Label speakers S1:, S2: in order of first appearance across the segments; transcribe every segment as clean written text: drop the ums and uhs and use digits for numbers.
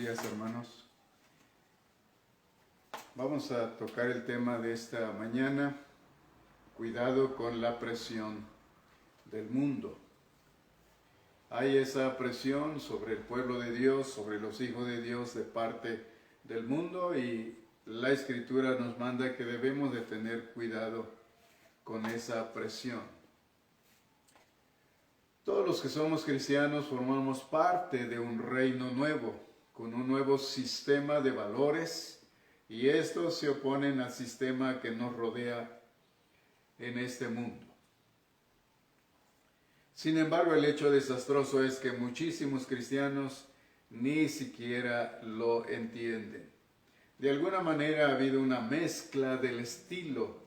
S1: días, hermanos. Vamos a tocar el tema de esta mañana, cuidado con la presión del mundo. Hay esa presión sobre el pueblo de Dios, sobre los hijos de Dios de parte del mundo, y la Escritura nos manda que debemos de tener cuidado con esa presión. Todos los que somos cristianos formamos parte de un reino nuevo, con un nuevo sistema de valores, y estos se oponen al sistema que nos rodea en este mundo. Sin embargo, el hecho desastroso es que muchísimos cristianos ni siquiera lo entienden. De alguna manera ha habido una mezcla del estilo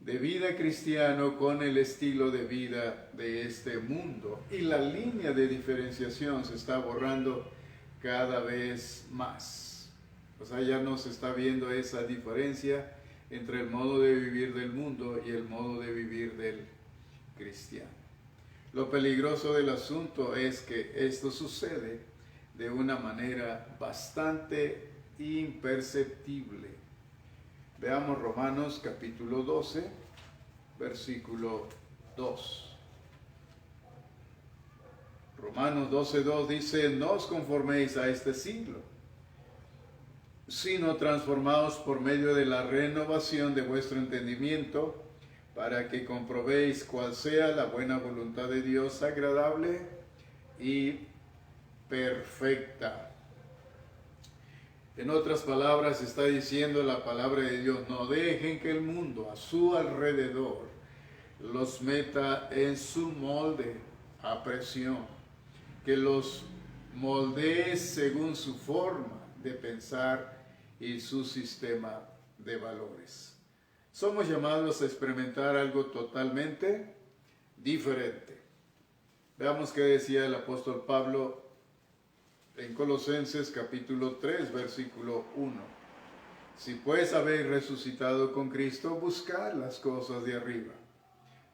S1: de vida cristiano con el estilo de vida de este mundo, y la línea de diferenciación se está borrando cada vez más. O sea, ya no se está viendo esa diferencia entre el modo de vivir del mundo y el modo de vivir del cristiano. Lo peligroso del asunto es que esto sucede de una manera bastante imperceptible. Veamos Romanos capítulo 12, versículo 2. Romanos 12:2 dice: no os conforméis a este siglo, sino transformaos por medio de la renovación de vuestro entendimiento, para que comprobéis cuál sea la buena voluntad de Dios, agradable y perfecta. En otras palabras, está diciendo la palabra de Dios: no dejen que el mundo a su alrededor los meta en su molde a presión, que los moldee según su forma de pensar y su sistema de valores. Somos llamados a experimentar algo totalmente diferente. Veamos qué decía el apóstol Pablo en Colosenses capítulo 3, versículo 1. Si pues habéis resucitado con Cristo, buscad las cosas de arriba,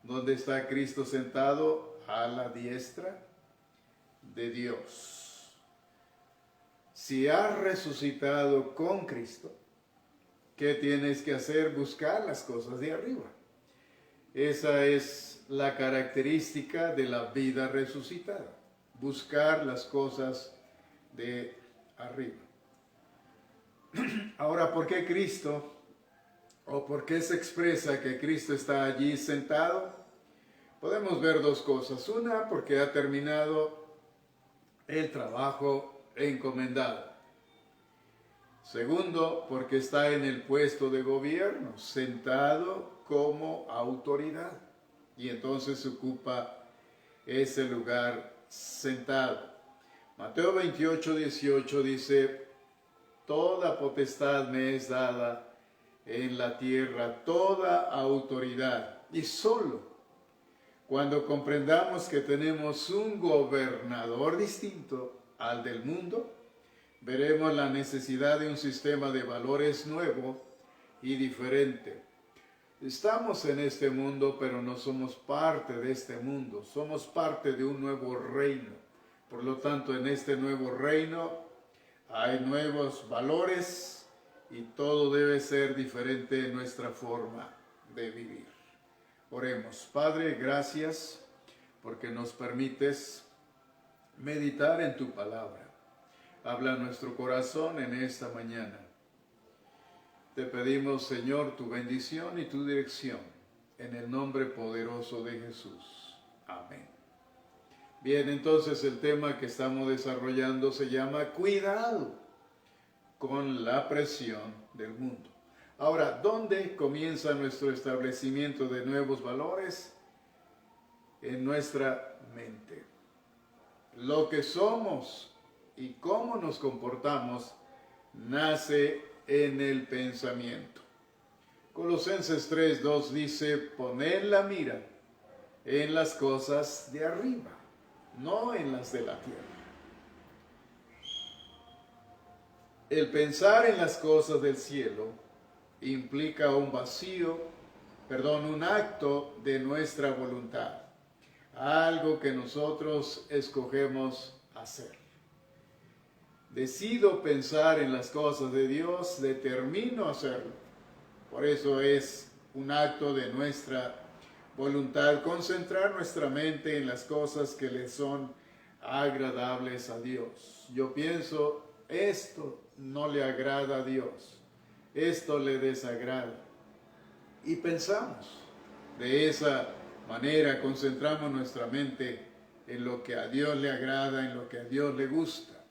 S1: donde está Cristo sentado a la diestra de Dios. Si has resucitado con Cristo, ¿qué tienes que hacer? Buscar las cosas de arriba. Esa es la característica de la vida resucitada, buscar las cosas de arriba. Ahora, ¿por qué Cristo, o por qué se expresa que Cristo está allí sentado? Podemos ver dos cosas. Una, porque ha terminado el trabajo encomendado. Segundo, porque está en el puesto de gobierno, sentado como autoridad, y entonces ocupa ese lugar sentado. Mateo 28:18 dice: toda potestad me es dada en la tierra, toda autoridad. Y solo cuando comprendamos que tenemos un gobernador distinto al del mundo, veremos la necesidad de un sistema de valores nuevo y diferente. Estamos en este mundo, pero no somos parte de este mundo. Somos parte de un nuevo reino. Por lo tanto, en este nuevo reino hay nuevos valores y todo debe ser diferente en nuestra forma de vivir. Oremos. Padre, gracias porque nos permites meditar en tu palabra. Habla nuestro corazón en esta mañana. Te pedimos, Señor, tu bendición y tu dirección, en el nombre poderoso de Jesús. Amén. Bien, entonces el tema que estamos desarrollando se llama cuidado con la presión del mundo. Ahora, ¿dónde comienza nuestro establecimiento de nuevos valores? En nuestra mente. Lo que somos y cómo nos comportamos nace en el pensamiento. Colosenses 3:2 dice: poned la mira en las cosas de arriba, no en las de la tierra. El pensar en las cosas del cielo implica un acto de nuestra voluntad, algo que nosotros escogemos hacer. decido pensar en las cosas de Dios, determino hacerlo. Por eso es un acto de nuestra voluntad concentrar nuestra mente en las cosas que le son agradables a Dios. Yo pienso, esto no le agrada a Dios, esto le desagrada. Y pensamos de esa manera, concentramos nuestra mente en lo que a Dios le agrada, en lo que a Dios le gusta.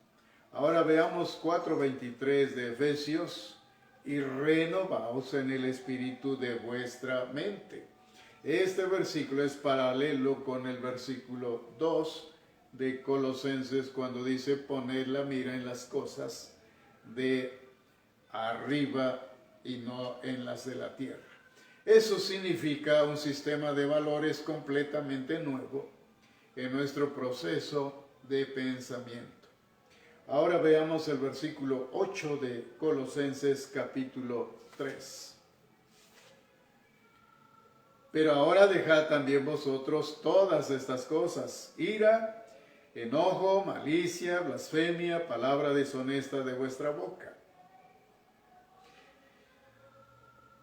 S1: Ahora veamos 4:23 de Efesios: y renovaos en el espíritu de vuestra mente. Este versículo es paralelo con el versículo 2 de Colosenses, cuando dice poner la mira en las cosas de arriba y no en las de la tierra. Eso significa un sistema de valores completamente nuevo en nuestro proceso de pensamiento. Ahora veamos el versículo 8 de Colosenses capítulo 3. Pero ahora dejad también vosotros todas estas cosas: ira, enojo, malicia, blasfemia, palabra deshonesta de vuestra boca.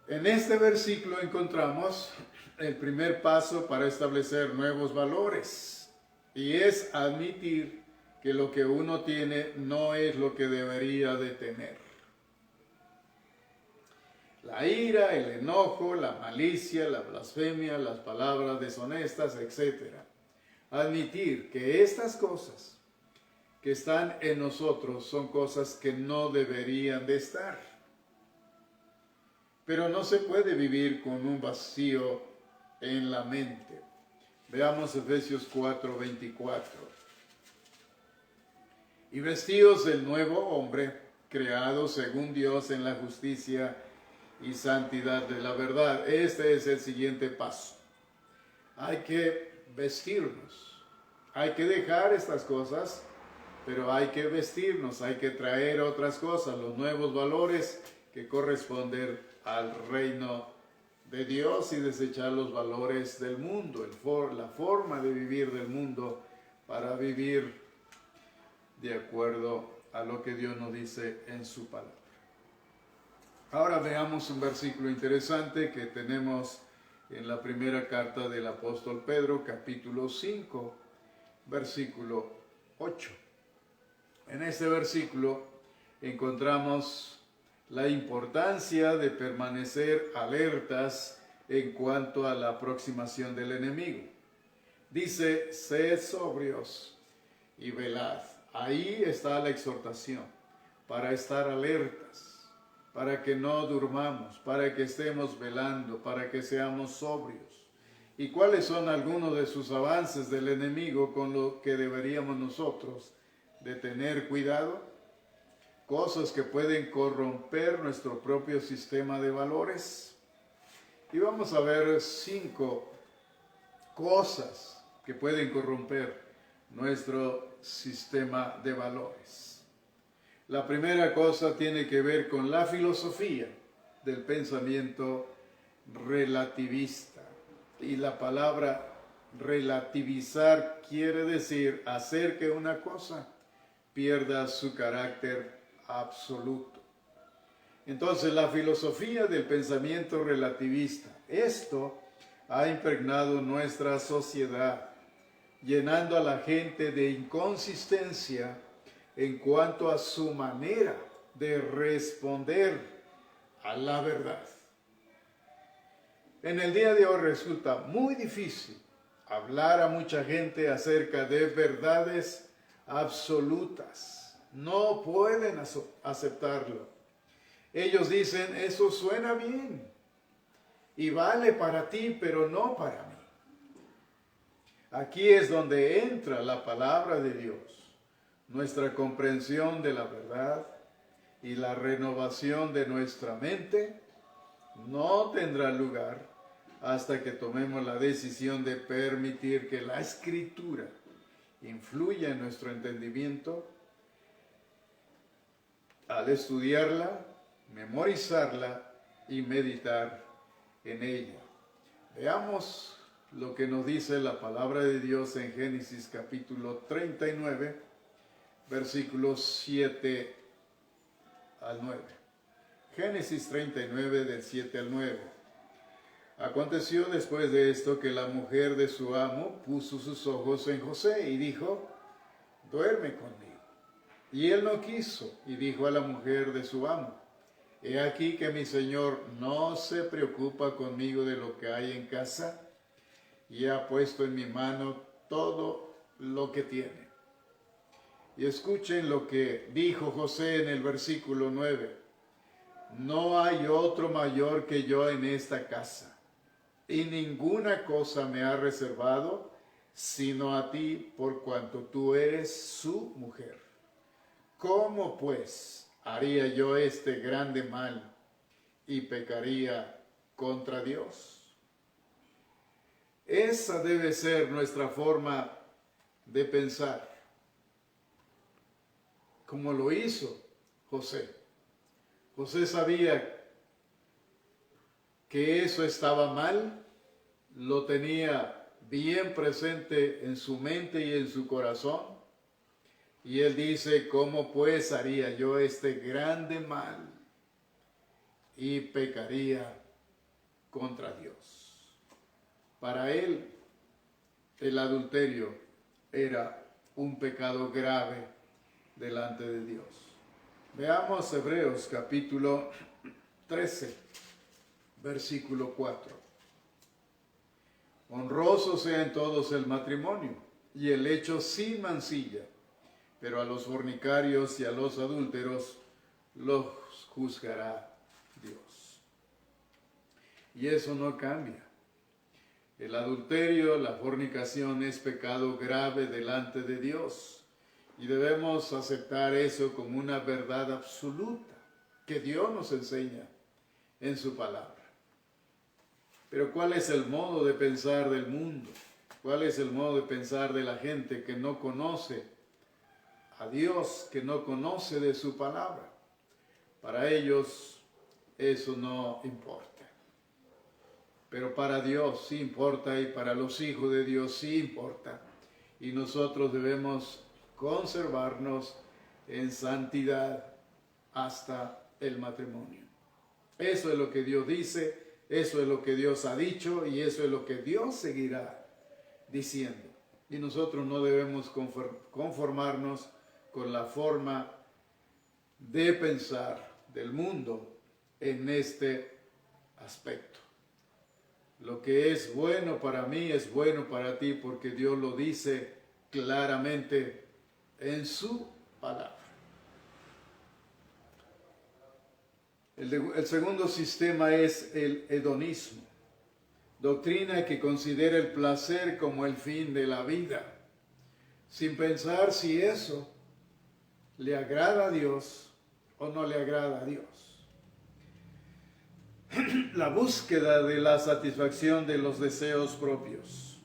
S1: En este versículo encontramos el primer paso para establecer nuevos valores, y es admitir que lo que uno tiene no es lo que debería de tener. La ira, el enojo, la malicia, la blasfemia, las palabras deshonestas, etc. Admitir que estas cosas que están en nosotros son cosas que no deberían de estar. Pero no se puede vivir con un vacío en la mente. Veamos Efesios 4:24. Y vestidos del nuevo hombre, creado según Dios en la justicia y santidad de la verdad. Este es el siguiente paso. Hay que vestirnos. Hay que dejar estas cosas, pero hay que vestirnos, hay que traer otras cosas, los nuevos valores que corresponden al reino de Dios, y desechar los valores del mundo, la forma de vivir del mundo, para vivir de acuerdo a lo que Dios nos dice en su palabra. Ahora veamos un versículo interesante que tenemos en la primera carta del apóstol Pedro, capítulo 5, versículo 8. En este versículo encontramos la importancia de permanecer alertas en cuanto a la aproximación del enemigo. Dice: sed sobrios y velad. Ahí está la exhortación, para estar alertas, para que no durmamos, para que estemos velando, para que seamos sobrios. ¿Y cuáles son algunos de sus avances del enemigo con lo que deberíamos nosotros de tener cuidado? Cosas que pueden corromper nuestro propio sistema de valores. Y vamos a ver 5 cosas que pueden corromper nuestro sistema de valores. La primera cosa tiene que ver con la filosofía del pensamiento relativista. Y la palabra relativizar quiere decir hacer que una cosa pierda su carácter absoluto. Entonces, la filosofía del pensamiento relativista, esto ha impregnado nuestra sociedad, llenando a la gente de inconsistencia en cuanto a su manera de responder a la verdad. En el día de hoy resulta muy difícil hablar a mucha gente acerca de verdades absolutas. No pueden aceptarlo. Ellos dicen: eso suena bien y vale para ti, pero no para mí. Aquí es donde entra la palabra de Dios, nuestra comprensión de la verdad y la renovación de nuestra mente no tendrá lugar hasta que tomemos la decisión de permitir que la Escritura influya en nuestro entendimiento al estudiarla, memorizarla y meditar en ella. Veamos lo que nos dice la palabra de Dios en Génesis capítulo 39, versículos 7 al 9. Génesis 39 del 7 al 9. Aconteció después de esto que la mujer de su amo puso sus ojos en José y dijo, duerme conmigo. Y él no quiso y dijo a la mujer de su amo, he aquí que mi señor no se preocupa conmigo de lo que hay en casa y ha puesto en mi mano todo lo que tiene. Y escuchen lo que dijo José en el versículo 9. No hay otro mayor que yo en esta casa, y ninguna cosa me ha reservado, sino a ti, por cuanto tú eres su mujer. ¿Cómo pues haría yo este grande mal y pecaría contra Dios? Esa debe ser nuestra forma de pensar, como lo hizo José. José sabía que eso estaba mal, lo tenía bien presente en su mente y en su corazón, y él dice, ¿cómo pues haría yo este grande mal y pecaría contra Dios? Para él, el adulterio era un pecado grave delante de Dios. Veamos Hebreos capítulo 13, versículo 4. Honroso sea en todos el matrimonio y el hecho sin mancilla, pero a los fornicarios y a los adúlteros los juzgará Dios. Y eso no cambia. El adulterio, la fornicación es pecado grave delante de Dios. Y debemos aceptar eso como una verdad absoluta que Dios nos enseña en su palabra. Pero ¿cuál es el modo de pensar del mundo? ¿Cuál es el modo de pensar de la gente que no conoce a Dios, que no conoce de su palabra? Para ellos eso no importa. Pero para Dios sí importa y para los hijos de Dios sí importa. Y nosotros debemos conservarnos en santidad hasta el matrimonio. Eso es lo que Dios dice, eso es lo que Dios ha dicho y eso es lo que Dios seguirá diciendo. Y nosotros no debemos conformarnos con la forma de pensar del mundo en este aspecto. Lo que es bueno para mí es bueno para ti porque Dios lo dice claramente en su palabra. El segundo sistema es el hedonismo, doctrina que considera el placer como el fin de la vida, sin pensar si eso le agrada a Dios o no le agrada a Dios. La búsqueda de la satisfacción de los deseos propios.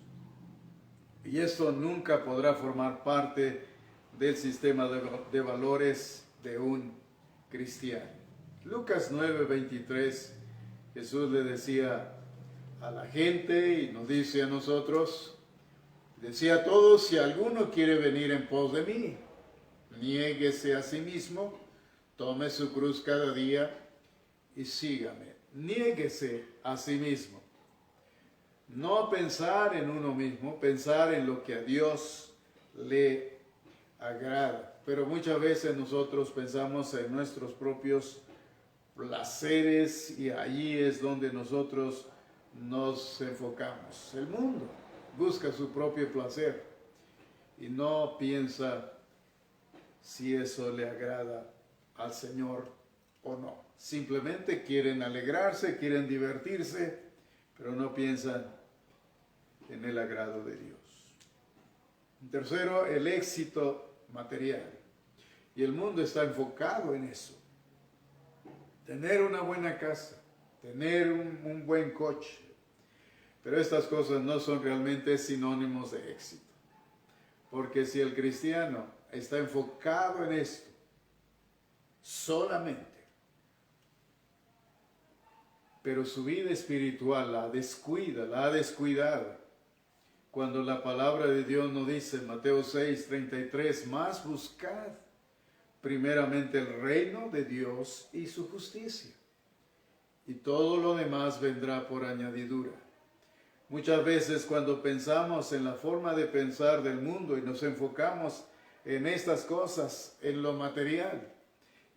S1: Y esto nunca podrá formar parte del sistema de valores de un cristiano. Lucas 9:23, Jesús le decía a la gente y nos dice a nosotros, decía a todos, si alguno quiere venir en pos de mí, niéguese a sí mismo, tome su cruz cada día y sígame. Niéguese a sí mismo. No pensar en uno mismo, pensar en lo que a Dios le agrada. Pero muchas veces nosotros pensamos en nuestros propios placeres y allí es donde nosotros nos enfocamos. El mundo busca su propio placer y no piensa si eso le agrada al Señor o no. Simplemente quieren alegrarse, quieren divertirse, pero no piensan en el agrado de Dios. Tercero, el éxito material. Y el mundo está enfocado en eso. Tener una buena casa, tener un buen coche. Pero estas cosas no son realmente sinónimos de éxito. Porque si el cristiano está enfocado en esto, solamente, pero su vida espiritual la descuida, la ha descuidado, cuando la palabra de Dios nos dice en Mateo 6:33, más buscad primeramente el reino de Dios y su justicia, y todo lo demás vendrá por añadidura. Muchas veces cuando pensamos en la forma de pensar del mundo y nos enfocamos en estas cosas, en lo material,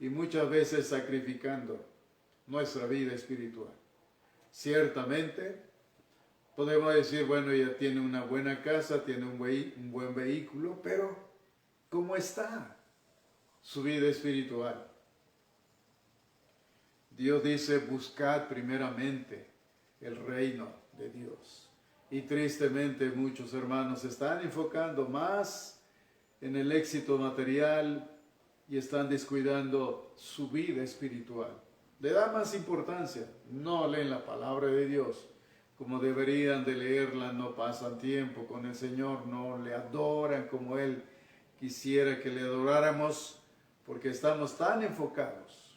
S1: y muchas veces sacrificando nuestra vida espiritual. Ciertamente, podemos decir, bueno, ella tiene una buena casa, tiene un buen vehículo, pero ¿cómo está su vida espiritual? Dios dice, buscad primeramente el reino de Dios. Y tristemente muchos hermanos se están enfocando más en el éxito material y están descuidando su vida espiritual. Le dan más importancia, no leen la palabra de Dios como deberían de leerla, no pasan tiempo con el Señor, no le adoran como Él quisiera que le adoráramos, porque estamos tan enfocados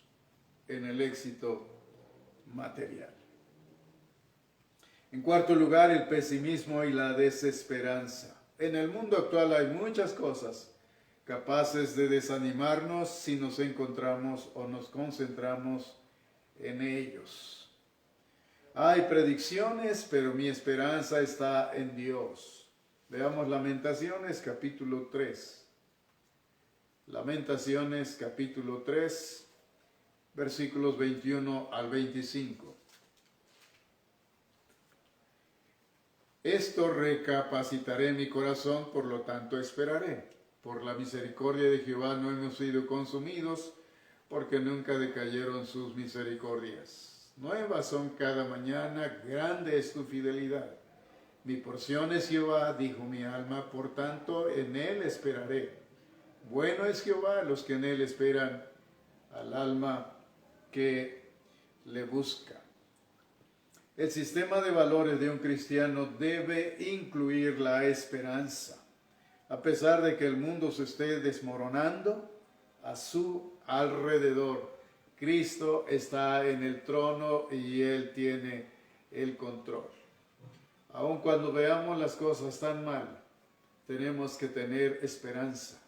S1: en el éxito material. En cuarto lugar, el pesimismo y la desesperanza. En el mundo actual hay muchas cosas capaces de desanimarnos si nos encontramos o nos concentramos en ellos. Hay predicciones, pero mi esperanza está en Dios. Veamos Lamentaciones capítulo 3. Lamentaciones capítulo 3, versículos 21 al 25. Esto recapacitaré mi corazón, por lo tanto esperaré. Por la misericordia de Jehová no hemos sido consumidos, porque nunca decayeron sus misericordias. Nuevas son cada mañana, grande es tu fidelidad. Mi porción es Jehová, dijo mi alma, por tanto en él esperaré. Bueno es Jehová los que en él esperan, al alma que le busca. El sistema de valores de un cristiano debe incluir la esperanza. A pesar de que el mundo se esté desmoronando a su alrededor, Cristo está en el trono y Él tiene el control. Aun cuando veamos las cosas tan mal, tenemos que tener esperanza,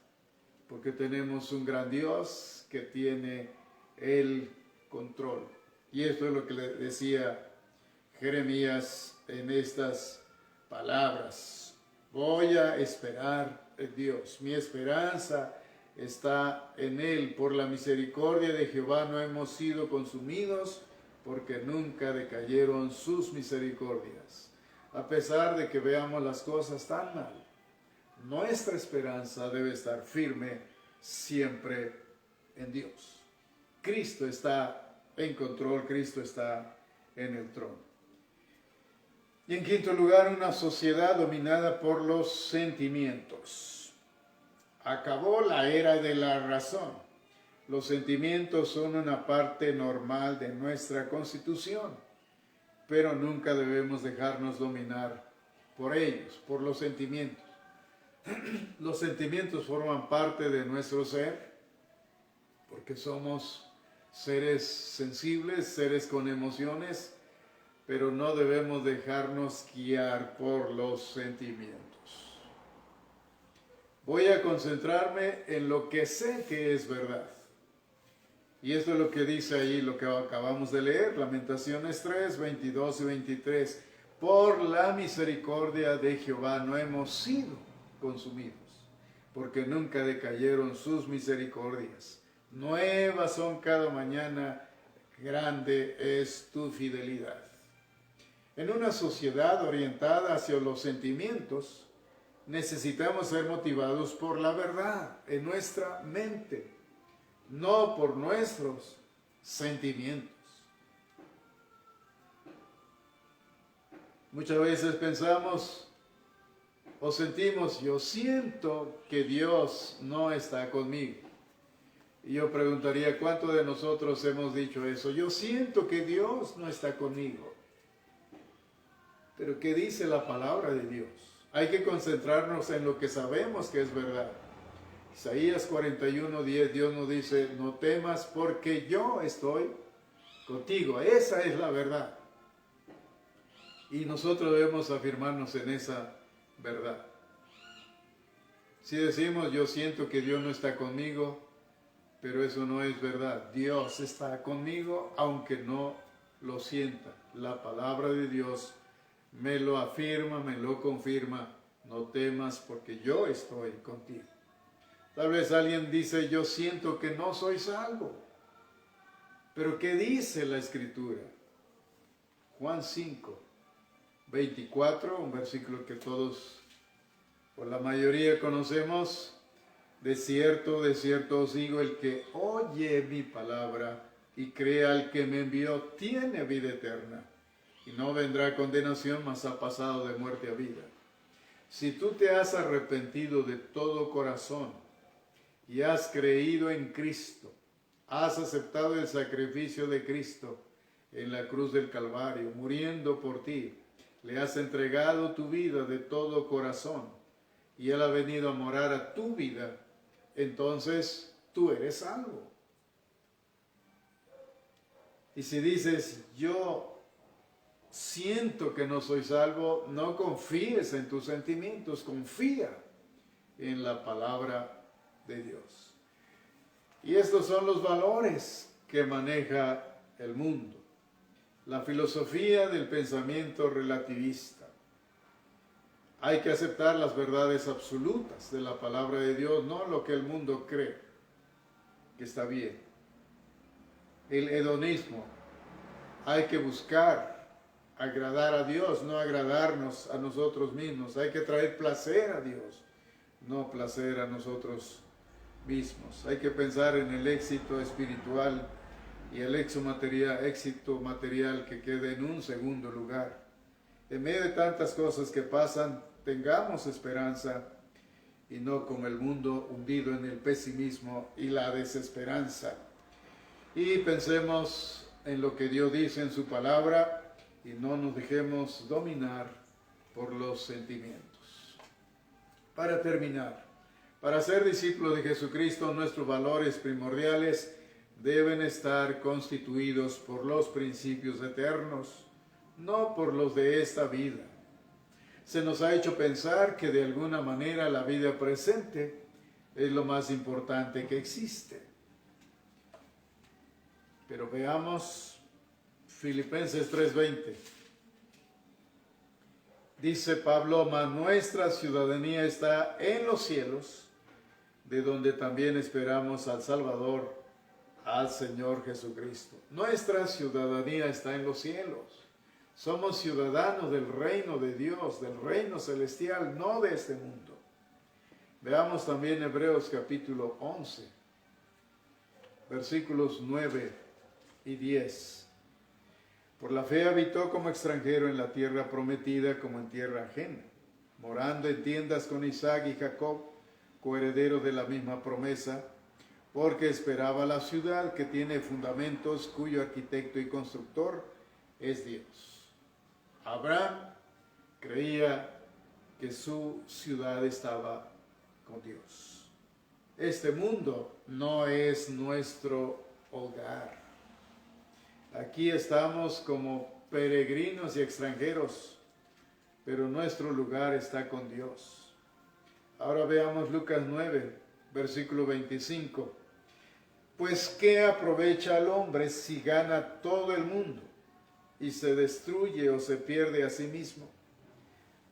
S1: porque tenemos un gran Dios que tiene el control. Y esto es lo que le decía Jeremías en estas palabras. Voy a esperar en Dios. Mi esperanza está en Él. Por la misericordia de Jehová no hemos sido consumidos, porque nunca decayeron sus misericordias. A pesar de que veamos las cosas tan mal, nuestra esperanza debe estar firme siempre en Dios. Cristo está en control, Cristo está en el trono. Y en quinto lugar, una sociedad dominada por los sentimientos. Acabó la era de la razón. Los sentimientos son una parte normal de nuestra constitución, pero nunca debemos dejarnos dominar por ellos, por los sentimientos. Los sentimientos forman parte de nuestro ser, porque somos seres sensibles, seres con emociones, pero no debemos dejarnos guiar por los sentimientos. Voy a concentrarme en lo que sé que es verdad. Y esto es lo que dice ahí, lo que acabamos de leer, Lamentaciones 3, 22 y 23. Por la misericordia de Jehová no hemos sido consumidos, porque nunca decayeron sus misericordias. Nuevas son cada mañana, grande es tu fidelidad. En una sociedad orientada hacia los sentimientos, necesitamos ser motivados por la verdad en nuestra mente, no por nuestros sentimientos. Muchas veces pensamos o sentimos, yo siento que Dios no está conmigo. Y yo preguntaría, ¿cuántos de nosotros hemos dicho eso? Yo siento que Dios no está conmigo. Pero ¿qué dice la palabra de Dios? Hay que concentrarnos en lo que sabemos que es verdad. Isaías 41:10, Dios nos dice, no temas porque yo estoy contigo. Esa es la verdad. Y nosotros debemos afirmarnos en esa verdad. Si decimos yo siento que Dios no está conmigo, pero eso no es verdad. Dios está conmigo aunque no lo sienta. La palabra de Dios me lo afirma, me lo confirma. No temas porque yo estoy contigo. Tal vez alguien dice, yo siento que no soy salvo. Pero ¿qué dice la Escritura? Juan 5, 24, un versículo que todos, por la mayoría conocemos. De cierto os digo, el que oye mi palabra y cree al que me envió, tiene vida eterna, y no vendrá a condenación, mas ha pasado de muerte a vida. Si tú te has arrepentido de todo corazón y has creído en Cristo, has aceptado el sacrificio de Cristo en la cruz del Calvario, muriendo por ti, le has entregado tu vida de todo corazón y Él ha venido a morar a tu vida, entonces tú eres salvo. Y si dices, yo siento que no soy salvo, no confíes en tus sentimientos, confía en la palabra de Dios. Y estos son los valores que maneja el mundo. La filosofía del pensamiento relativista. Hay que aceptar las verdades absolutas de la palabra de Dios, no lo que el mundo cree que está bien. El hedonismo. Hay que buscar agradar a Dios, no agradarnos a nosotros mismos. Hay que traer placer a Dios, no placer a nosotros mismos. Hay que pensar en el éxito espiritual y el éxito material que quede en un segundo lugar. En medio de tantas cosas que pasan, tengamos esperanza y no como el mundo hundido en el pesimismo y la desesperanza. Y pensemos en lo que Dios dice en su palabra y no nos dejemos dominar por los sentimientos. Para terminar, para ser discípulos de Jesucristo, nuestros valores primordiales deben estar constituidos por los principios eternos, no por los de esta vida. Se nos ha hecho pensar que de alguna manera la vida presente es lo más importante que existe. Pero veamos Filipenses 3:20. Dice Pablo, mas nuestra ciudadanía está en los cielos, de donde también esperamos al Salvador, al Señor Jesucristo. Nuestra ciudadanía está en los cielos. Somos ciudadanos del reino de Dios, del reino celestial, no de este mundo. Veamos también Hebreos capítulo 11, versículos 9 y 10. Por la fe habitó como extranjero en la tierra prometida, como en tierra ajena, morando en tiendas con Isaac y Jacob, coherederos de la misma promesa, porque esperaba la ciudad que tiene fundamentos, cuyo arquitecto y constructor es Dios. Abraham creía que su ciudad estaba con Dios. Este mundo no es nuestro hogar. Aquí estamos como peregrinos y extranjeros, pero nuestro lugar está con Dios. Ahora veamos Lucas 9, versículo 25. Pues ¿qué aprovecha al hombre si gana todo el mundo y se destruye o se pierde a sí mismo?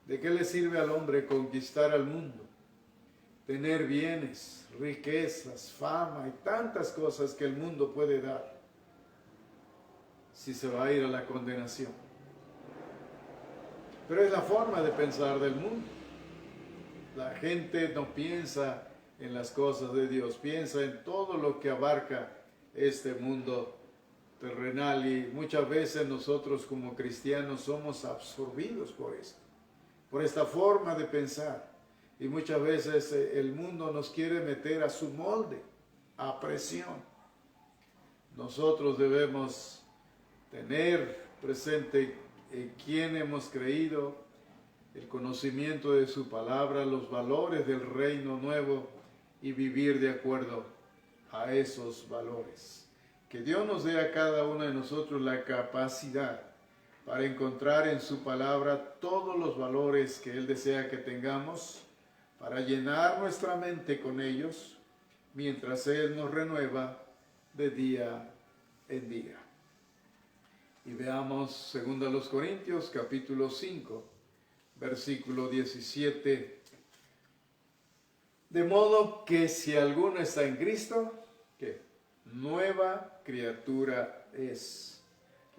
S1: ¿De qué le sirve al hombre conquistar al mundo, tener bienes, riquezas, fama y tantas cosas que el mundo puede dar, si se va a ir a la condenación? Pero es la forma de pensar del mundo. La gente no piensa en las cosas de Dios, piensa en todo lo que abarca este mundo terrenal, y muchas veces nosotros como cristianos somos absorbidos por esto, por esta forma de pensar, y muchas veces el mundo nos quiere meter a su molde, a presión. Nosotros debemos tener presente en quién hemos creído, el conocimiento de su palabra, los valores del reino nuevo, y vivir de acuerdo a esos valores. Que Dios nos dé a cada uno de nosotros la capacidad para encontrar en su palabra todos los valores que Él desea que tengamos, para llenar nuestra mente con ellos, mientras Él nos renueva de día en día. Y veamos 2 Corintios capítulo 5, versículo 17. De modo que si alguno está en Cristo, ¿qué? Nueva criatura es.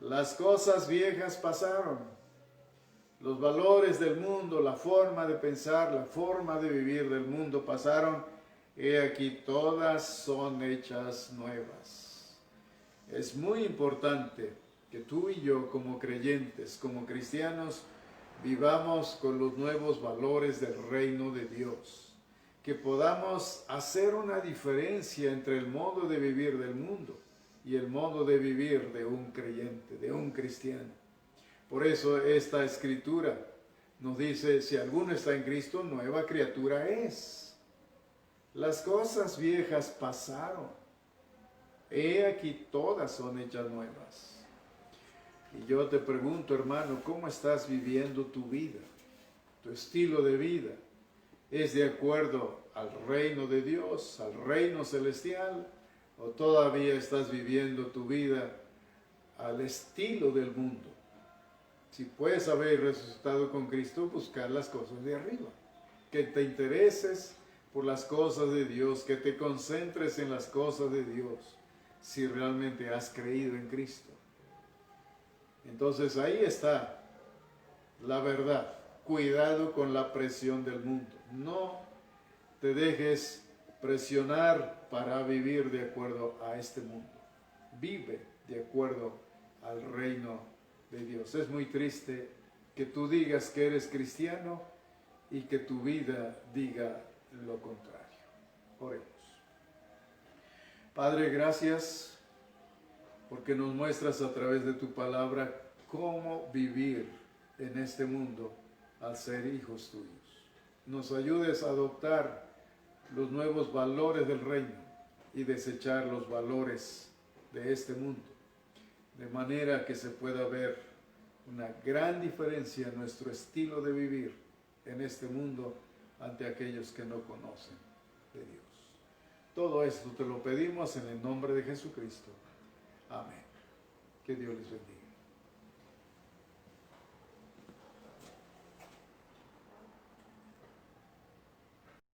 S1: Las cosas viejas pasaron. Los valores del mundo, la forma de pensar, la forma de vivir del mundo pasaron. He aquí, todas son hechas nuevas. Es muy importante que tú y yo, como creyentes, como cristianos, vivamos con los nuevos valores del reino de Dios. Que podamos hacer una diferencia entre el modo de vivir del mundo y el modo de vivir de un creyente, de un cristiano. Por eso esta escritura nos dice, si alguno está en Cristo, nueva criatura es. Las cosas viejas pasaron. He aquí, todas son hechas nuevas. Y yo te pregunto, hermano, ¿cómo estás viviendo tu vida? Tu estilo de vida. ¿Es de acuerdo al reino de Dios, al reino celestial? ¿O todavía estás viviendo tu vida al estilo del mundo? Si puedes haber resucitado con Cristo, buscar las cosas de arriba. Que te intereses por las cosas de Dios, que te concentres en las cosas de Dios, si realmente has creído en Cristo. Entonces ahí está la verdad. Cuidado con la presión del mundo. No te dejes presionar para vivir de acuerdo a este mundo. Vive de acuerdo al reino de Dios. Es muy triste que tú digas que eres cristiano y que tu vida diga lo contrario. Oremos. Padre, gracias porque nos muestras a través de tu palabra cómo vivir en este mundo al ser hijos tuyos. Nos ayudes a adoptar los nuevos valores del reino y desechar los valores de este mundo, de manera que se pueda ver una gran diferencia en nuestro estilo de vivir en este mundo ante aquellos que no conocen de Dios. Todo esto te lo pedimos en el nombre de Jesucristo. Amén. Que Dios les bendiga.